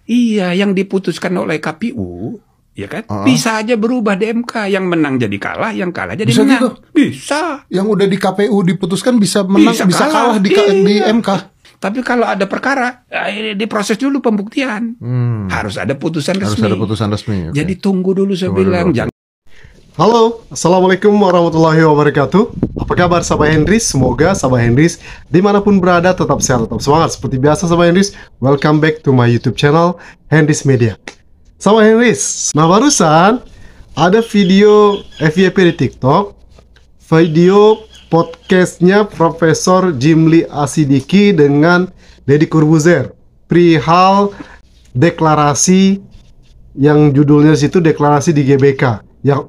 Iya, yang diputuskan oleh KPU, ya kan? Bisa aja berubah di MK. Yang menang jadi kalah, yang kalah jadi bisa menang. Gitu? Bisa. Yang udah di KPU diputuskan bisa menang, bisa kalah di MK. Tapi kalau ada perkara, diproses dulu pembuktian. Harus ada putusan resmi. Harus ada putusan resmi. Okay. Jadi tunggu dulu saya bilang. Halo, Assalamualaikum warahmatullahi wabarakatuh. Apa kabar sahabat Hendris? Semoga sahabat Hendris dimanapun berada tetap sehat, tetap semangat. Seperti biasa sahabat Hendris, welcome back to my YouTube channel Hendris Media. Sahabat Hendris, nah barusan ada video FYP di TikTok, video podcastnya Profesor Jimli Asidiki dengan Deddy Corbuzier perihal deklarasi yang judulnya situ deklarasi di GBK. Yang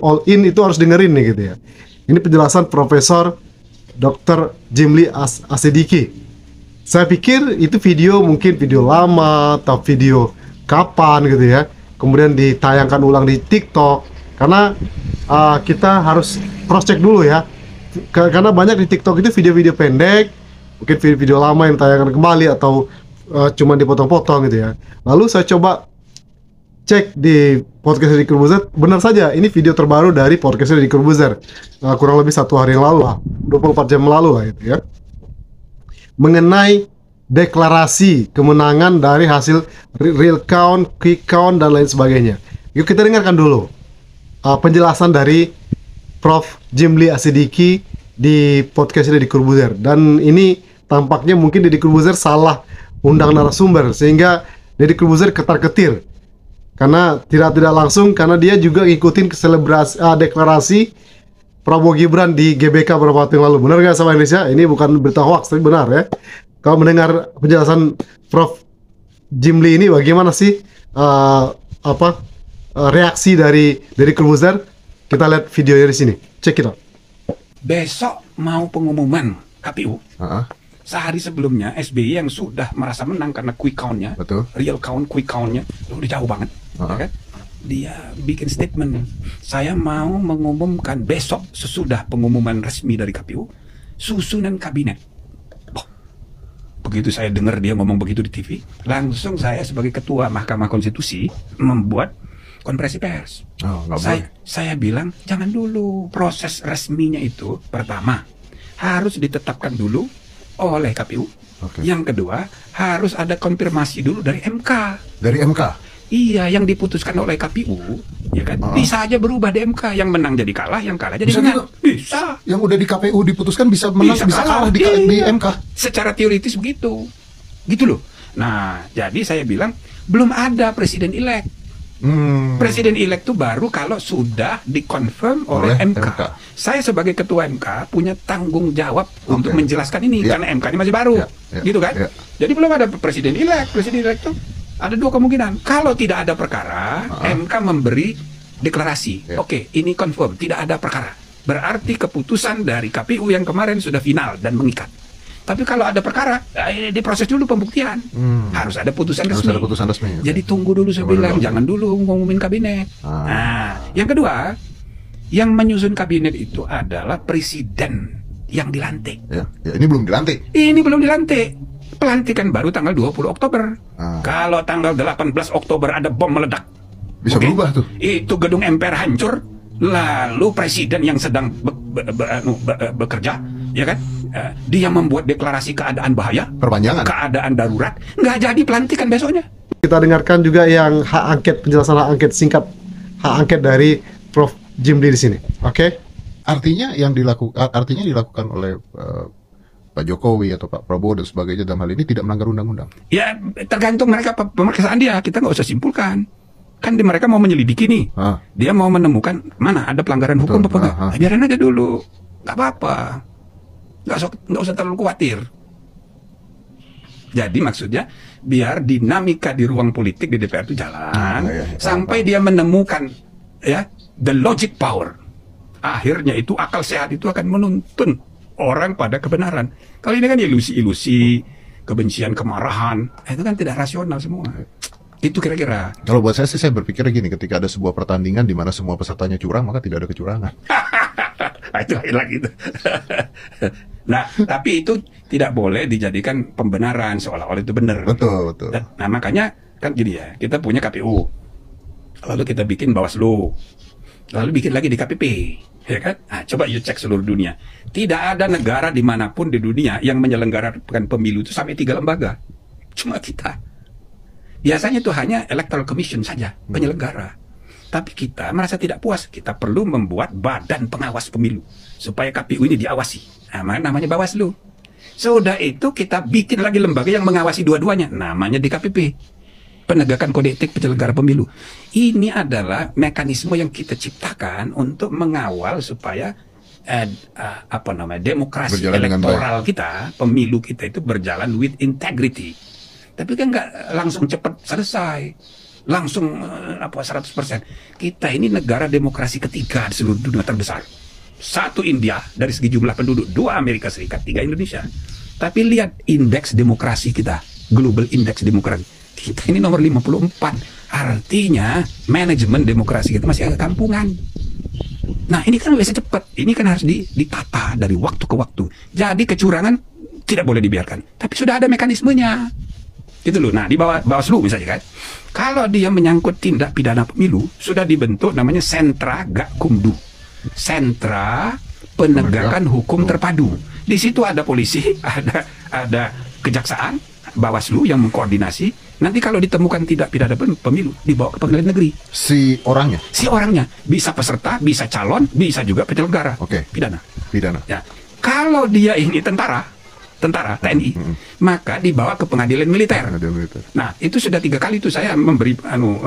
all in itu harus dengerin nih gitu ya. Ini penjelasan Profesor Dr. Jimli Asidiki. Saya pikir itu video mungkin video lama atau video kapan gitu ya. Kemudian ditayangkan ulang di TikTok. Karena kita harus cross check dulu ya. Karena banyak di TikTok itu video-video pendek, mungkin video-video lama yang ditayangkan kembali atau cuma dipotong-potong gitu ya. Lalu saya coba cek di podcast Deddy Corbuzier, benar saja ini video terbaru dari podcast Deddy Corbuzier, kurang lebih 1 hari yang lalu lah, 24 jam lalu lah itu ya, mengenai deklarasi kemenangan dari hasil real count, quick count dan lain sebagainya. Yuk kita dengarkan dulu penjelasan dari Prof. Jimli Asidiki di podcast Deddy Corbuzier. Dan ini tampaknya mungkin Deddy Corbuzier salah undang narasumber sehingga Deddy Corbuzier ketar-ketir. Karena tidak langsung, karena dia juga ngikutin deklarasi Prabowo Gibran di GBK beberapa waktu yang lalu. Benar nggak sama Indonesia? Ini bukan berita hoax, tapi benar ya. Kalau mendengar penjelasan Prof. Jimli ini, bagaimana sih reaksi dari Corbuzier? Kita lihat videonya di sini. Cek it out. Besok mau pengumuman KPU. Sehari sebelumnya SBY yang sudah merasa menang karena quick count-nya, real count, quick count-nya udah jauh banget, ya kan? Dia bikin statement, saya mau mengumumkan besok sesudah pengumuman resmi dari KPU susunan kabinet. Begitu saya dengar dia ngomong begitu di TV, langsung saya sebagai ketua Mahkamah Konstitusi membuat konferensi pers. Saya bilang jangan dulu, proses resminya itu pertama harus ditetapkan dulu oleh KPU. Yang kedua, harus ada konfirmasi dulu dari MK. Dari MK? Iya, yang diputuskan oleh KPU, ya kan? Bisa aja berubah di MK. Yang menang jadi kalah, yang kalah jadi menang. Bisa. Yang udah di KPU diputuskan bisa menang, bisa kalah di MK. Secara teoritis begitu. Gitu loh. Nah, jadi saya bilang belum ada presiden elect. Presiden elect itu baru kalau sudah dikonfirm oleh MK. Saya sebagai ketua MK punya tanggung jawab untuk menjelaskan ini karena MK ini masih baru, gitu kan? Jadi belum ada presiden elect. Presiden elect itu ada 2 kemungkinan. Kalau tidak ada perkara, MK memberi deklarasi. Oke, ini confirm, tidak ada perkara. Berarti keputusan dari KPU yang kemarin sudah final dan mengikat. Tapi kalau ada perkara, diproses dulu pembuktian. Harus ada putusan resmi. Jadi tunggu dulu saya bilang, jangan dulu ngumumin kabinet. Nah, yang kedua, yang menyusun kabinet itu adalah presiden yang dilantik. Ya, ini belum dilantik. Ini belum dilantik. Pelantikan baru tanggal 20 Oktober. Kalau tanggal 18 Oktober ada bom meledak, bisa berubah tuh. Itu gedung MPR hancur, lalu presiden yang sedang bekerja, ya kan? Dia membuat deklarasi keadaan bahaya, perpanjangan, keadaan darurat, nggak jadi pelantikan besoknya. Kita dengarkan juga yang hak angket, penjelasan hak angket singkat, hak angket dari Prof. Jimli di sini. Artinya dilakukan oleh Pak Jokowi atau Pak Prabowo dan sebagainya dalam hal ini tidak melanggar undang-undang. Ya tergantung mereka pemeriksaan dia, kita nggak usah simpulkan. Kan mereka mau menyelidiki nih, dia mau menemukan mana ada pelanggaran hukum apa enggak. Biarin aja dulu, nggak apa-apa. Nggak usah terlalu khawatir. Jadi maksudnya biar dinamika di ruang politik di DPR itu jalan sampai dia menemukan the logic power. Akhirnya itu akal sehat itu akan menuntun orang pada kebenaran. Kalau ini kan ilusi-ilusi, kebencian, kemarahan, itu kan tidak rasional semua. Itu kira-kira. Kalau buat saya sih, saya berpikir gini, ketika ada sebuah pertandingan di mana semua pesertanya curang, maka tidak ada kecurangan. Itu lagi itu. Nah, tapi itu tidak boleh dijadikan pembenaran seolah-olah itu benar. Betul. Nah, makanya kan gini ya, kita punya KPU, lalu kita bikin Bawaslu, lalu bikin lagi di KPP, ya kan? Nah, coba you cek seluruh dunia. Tidak ada negara dimanapun di dunia yang menyelenggarakan pemilu itu sampai 3 lembaga. Cuma kita. Biasanya itu hanya Electoral Commission saja, penyelenggara. Tapi kita merasa tidak puas. Kita perlu membuat badan pengawas pemilu supaya KPU ini diawasi. Namanya Bawaslu. Sudah itu kita bikin lagi lembaga yang mengawasi dua-duanya. Namanya DKPP. Penegakan Kode Etik Penyelenggara Pemilu. Ini adalah mekanisme yang kita ciptakan untuk mengawal supaya demokrasi elektoral kita, pemilu kita itu berjalan with integrity. Tapi kan nggak langsung cepat selesai, langsung 100%. Kita ini negara demokrasi ketiga di seluruh dunia terbesar. 1 India dari segi jumlah penduduk, 2 Amerika Serikat, 3 Indonesia. Tapi lihat indeks demokrasi kita, Global Index Demokrasi. Kita ini nomor 54. Artinya manajemen demokrasi kita masih agak kampungan. Nah ini kan bisa cepat. Ini kan harus ditata dari waktu ke waktu. Jadi kecurangan tidak boleh dibiarkan. Tapi sudah ada mekanismenya. Gitu loh. Nah di Bawaslu misalnya kan, kalau dia menyangkut tindak pidana pemilu, sudah dibentuk namanya Sentra Gakumdu, Sentra Penegakan Hukum Terpadu. Di situ ada polisi, ada kejaksaan, Bawaslu yang mengkoordinasi. Nanti kalau ditemukan tidak pidana pemilu, dibawa ke pengadilan negeri. Si orangnya? Si orangnya. Bisa peserta, bisa calon, bisa juga penyelenggara. Oke. Pidana. Ya. Kalau dia ini tentara TNI, maka dibawa ke pengadilan militer. Nah, itu sudah 3 kali itu saya memberi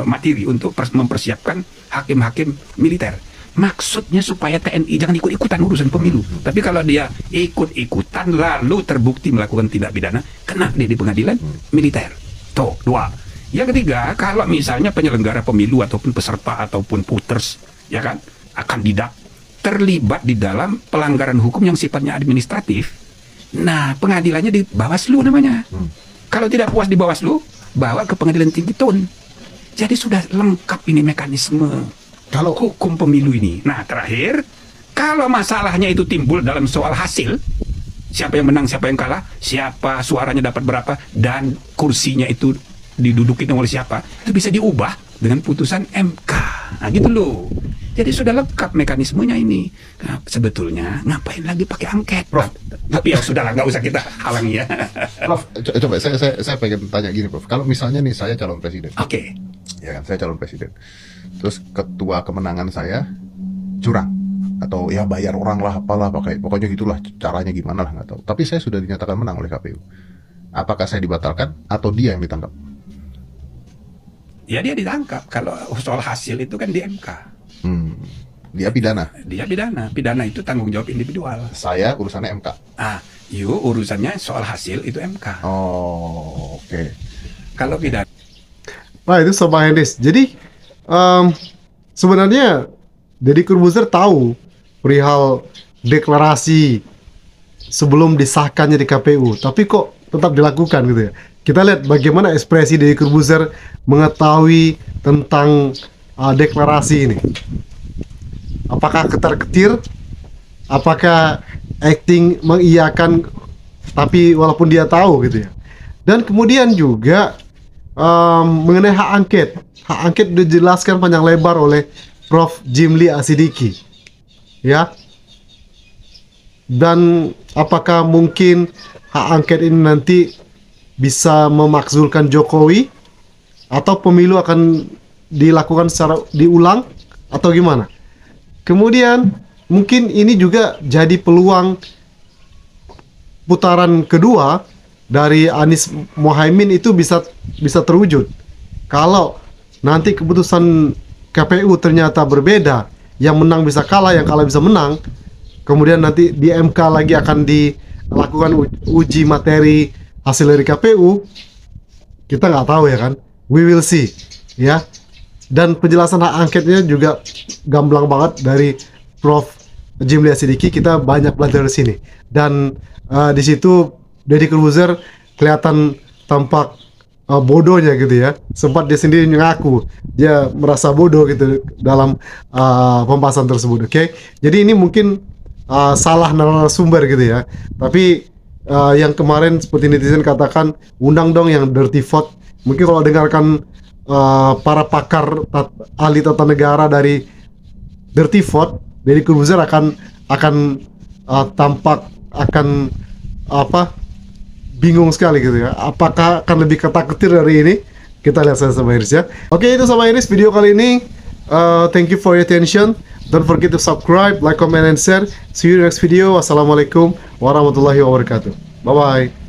materi untuk mempersiapkan hakim-hakim militer. Maksudnya supaya TNI jangan ikut-ikutan urusan pemilu. Tapi kalau dia ikut-ikutan lalu terbukti melakukan tindak pidana, kena dia di pengadilan militer. Tuh, 2. Yang ketiga, kalau misalnya penyelenggara pemilu ataupun peserta ataupun voters, ya kan, kandidat terlibat di dalam pelanggaran hukum yang sifatnya administratif, nah pengadilannya di Bawaslu namanya. Kalau tidak puas di Bawaslu, bawa ke pengadilan tinggi TUN. Jadi sudah lengkap ini mekanisme kalau hukum pemilu ini. Nah terakhir, kalau masalahnya itu timbul dalam soal hasil, siapa yang menang, siapa yang kalah, siapa suaranya dapat berapa, dan kursinya itu didudukin oleh siapa, itu bisa diubah dengan putusan MK. Nah gitu loh. Jadi sudah lengkap mekanismenya ini. Nah, sebetulnya ngapain lagi pakai angket, Prof? Tapi ya sudahlah, nggak usah kita halangi ya. Prof, coba saya pengen tanya gini, Prof. Kalau misalnya nih saya calon presiden. Oke. Ya kan, saya calon presiden. Terus ketua kemenangan saya curang. Atau ya bayar orang lah, apalah, pokoknya gitulah, caranya gimana lah, nggak tahu. Tapi saya sudah dinyatakan menang oleh KPU. Apakah saya dibatalkan atau dia yang ditangkap? Ya dia ditangkap. Kalau soal hasil itu kan di MK. Dia pidana. Dia pidana. Pidana itu tanggung jawab individual. Saya urusannya MK. Urusannya soal hasil itu MK. Oh, oke. Kalau pidana. Nah itu Sobat Hendris. Jadi sebenarnya Deddy Corbuzier tahu perihal deklarasi sebelum disahkannya di KPU, tapi kok tetap dilakukan gitu ya. Kita lihat bagaimana ekspresi Deddy Corbuzier mengetahui tentang deklarasi ini. Apakah ketar-ketir? Apakah acting mengiyakan tapi walaupun dia tahu gitu ya. Dan kemudian juga mengenai hak angket. Hak angket dijelaskan panjang lebar oleh Prof. Jimli Asidiki, ya. Dan apakah mungkin hak angket ini nanti bisa memakzulkan Jokowi atau pemilu akan dilakukan secara diulang atau gimana? Kemudian mungkin ini juga jadi peluang putaran kedua dari Anies Mohaimin itu bisa terwujud. Kalau nanti keputusan KPU ternyata berbeda, yang menang bisa kalah, yang kalah bisa menang, kemudian nanti di MK lagi akan dilakukan uji materi hasil dari KPU, kita nggak tahu ya kan, we will see ya. Dan penjelasan hak angketnya juga gamblang banget dari Prof. Jimli Asidiki, kita banyak belajar di sini. Dan di situ Deddy Corbuzier kelihatan tampak bodohnya gitu ya. Sempat dia sendiri mengaku dia merasa bodoh gitu dalam pembahasan tersebut. Oke. Jadi ini mungkin salah narasumber gitu ya. Tapi yang kemarin seperti netizen katakan, undang dong yang dirty vote. Mungkin kalau dengarkan para pakar ahli tata negara dari Dirty Vote, Deddy Corbuzier akan tampak akan bingung sekali gitu ya. Apakah akan lebih ketakutir dari ini? Kita lihat saja sama Iris ya. Oke, itu sama Iris video kali ini. Thank you for your attention. Don't forget to subscribe, like, comment, and share. See you in the next video. Wassalamualaikum warahmatullahi wabarakatuh. Bye bye.